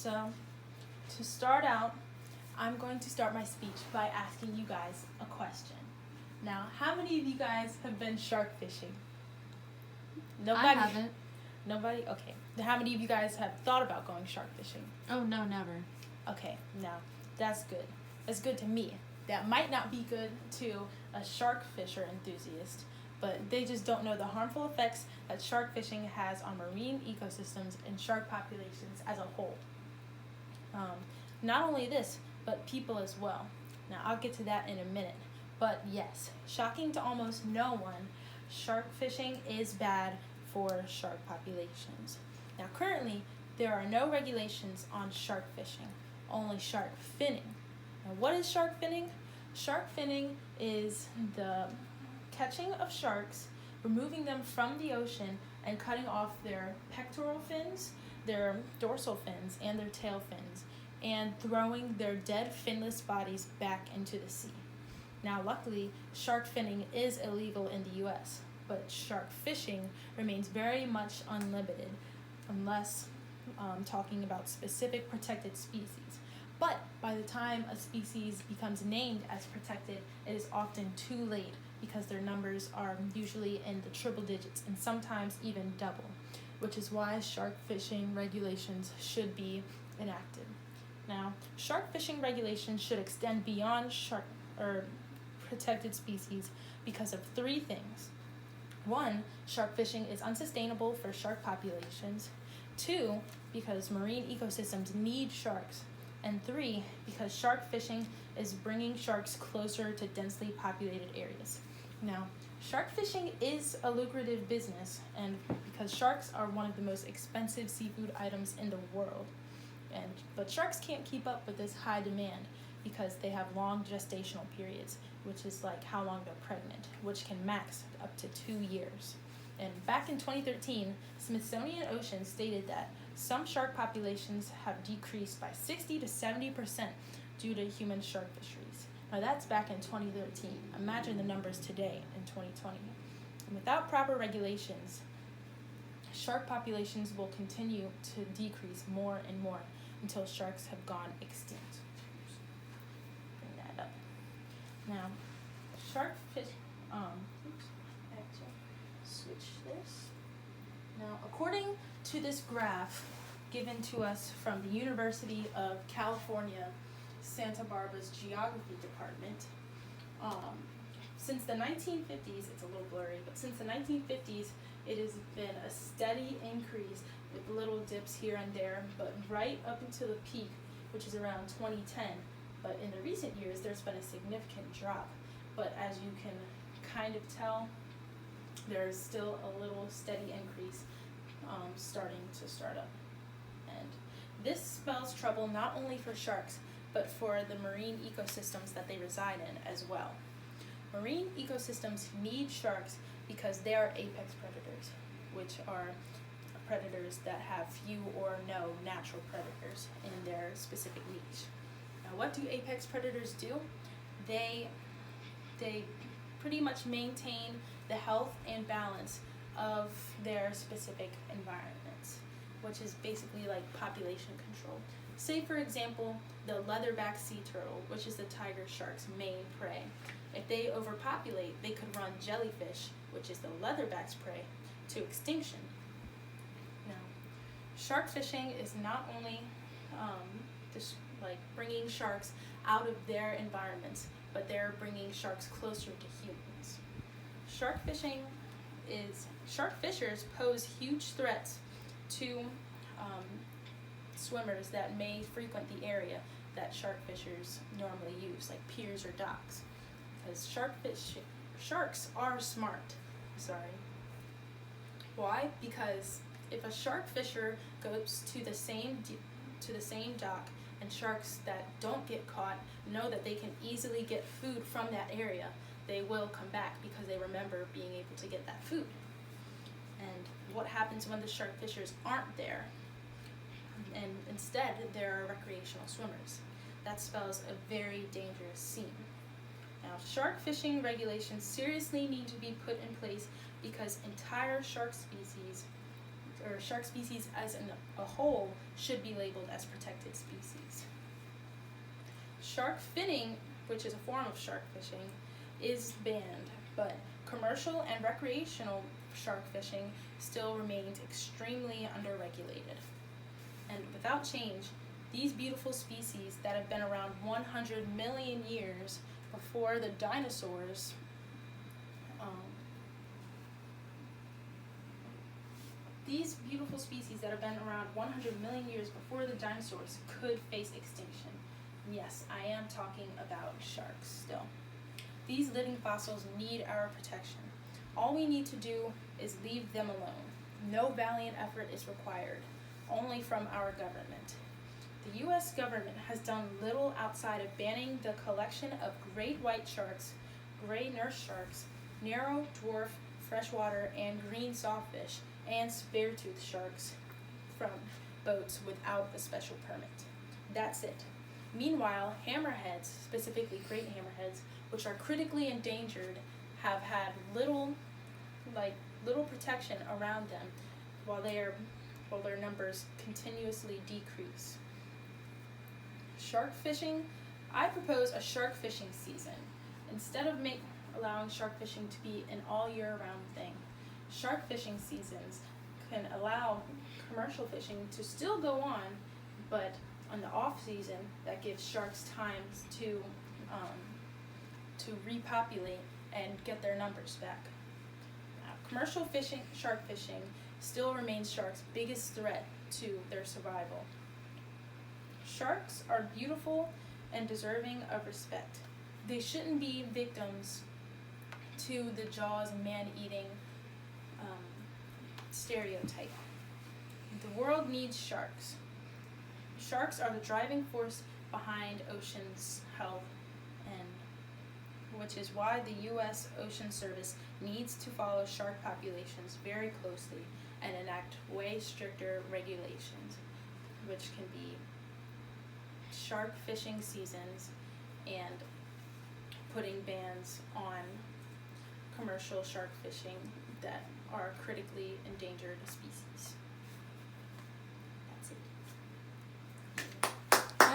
So, to start out, I'm going to start my speech by asking you guys a question. Now, how many of you guys have been shark fishing? Nobody? I haven't. Nobody? Okay. How many of you guys have thought about going shark fishing? Oh, no, never. Okay, now, that's good. That's good to me. That might not be good to a shark fisher enthusiast, but they just don't know the harmful effects that shark fishing has on marine ecosystems and shark populations as a whole. Not only this, but people as well. Now, I'll get to that in a minute. But yes, shocking to almost no one, shark fishing is bad for shark populations. Now, currently, there are no regulations on shark fishing, only shark finning. Now, what is shark finning? Shark finning is the catching of sharks, removing them from the ocean, and cutting off their pectoral fins, their dorsal fins, and their tail fins, and throwing their dead finless bodies back into the sea. Now, luckily, shark finning is illegal in the US, but shark fishing remains very much unlimited unless talking about specific protected species. But by the time a species becomes named as protected, it is often too late because their numbers are usually in the triple digits and sometimes even double, which is why shark fishing regulations should be enacted. Now, shark fishing regulations should extend beyond protected species because of three things. One, shark fishing is unsustainable for shark populations. Two, because marine ecosystems need sharks. And three, because shark fishing is bringing sharks closer to densely populated areas. Now, shark fishing is a lucrative business, and because sharks are one of the most expensive seafood items in the world. But sharks can't keep up with this high demand because they have long gestational periods, which is like how long they're pregnant, which can max up to 2 years. And back in 2013, Smithsonian Ocean stated that some shark populations have decreased by 60 to 70% due to human shark fisheries. Now that's back in 2013. Imagine the numbers today in 2020. And without proper regulations, shark populations will continue to decrease more and more until sharks have gone extinct. Bring that up. Now, shark fish. Switch this. Now, according to this graph given to us from the University of California, Santa Barbara's Geography Department, since the 1950s, it's a little blurry, but since the 1950s, it has been a steady increase with little dips here and there, but right up until the peak, which is around 2010. But in the recent years, there's been a significant drop. But as you can kind of tell, there's still a little steady increase starting to start up. And this spells trouble not only for sharks, but for the marine ecosystems that they reside in as well. Marine ecosystems need sharks because they are apex predators, which are predators that have few or no natural predators in their specific niche. Now, what do apex predators do? They pretty much maintain the health and balance of their specific environments, which is basically like population control. Say, for example, the leatherback sea turtle, which is the tiger shark's main prey. If they overpopulate, they could run jellyfish, which is the leatherback's prey, to extinction. Now, shark fishing is not only bringing sharks out of their environments, but they're bringing sharks closer to humans. Shark fishers pose huge threats to swimmers that may frequent the area that shark fishers normally use, like piers or docks. Because sharks are smart. Why? Because if a shark fisher goes to the same dock, and sharks that don't get caught know that they can easily get food from that area, they will come back because they remember being able to get that food. And what happens when the shark fishers aren't there, and instead there are recreational swimmers? That spells a very dangerous scene. Now, shark fishing regulations seriously need to be put in place because entire shark species or shark species as a whole should be labeled as protected species. Shark finning, which is a form of shark fishing, is banned, but commercial and recreational shark fishing still remains extremely underregulated. And without change, these beautiful species that have been around 100 million years before the dinosaurs these beautiful species that have been around 100 million years before the dinosaurs could face extinction. Yes, I am talking about sharks still. These living fossils need our protection. All we need to do is leave them alone. No valiant effort is required, only from our government. The U.S. government has done little outside of banning the collection of great white sharks, gray nurse sharks, narrow dwarf freshwater and green sawfish, and spare-toothed sharks from boats without a special permit. That's it. Meanwhile, hammerheads, specifically great hammerheads, which are critically endangered, have had little protection around them while their numbers continuously decrease. Shark fishing, I propose a shark fishing season. Instead of allowing shark fishing to be an all year round thing, shark fishing seasons can allow commercial fishing to still go on, but on the off season that gives sharks time to repopulate and get their numbers back. Commercial fishing, shark fishing, still remains sharks' biggest threat to their survival. Sharks are beautiful and deserving of respect. They shouldn't be victims to the Jaws man-eating stereotype. The world needs sharks. Sharks are the driving force behind ocean's health, and which is why the U.S. Ocean Service needs to follow shark populations very closely and enact way stricter regulations, which can be shark fishing seasons and putting bans on commercial shark fishing that are critically endangered species.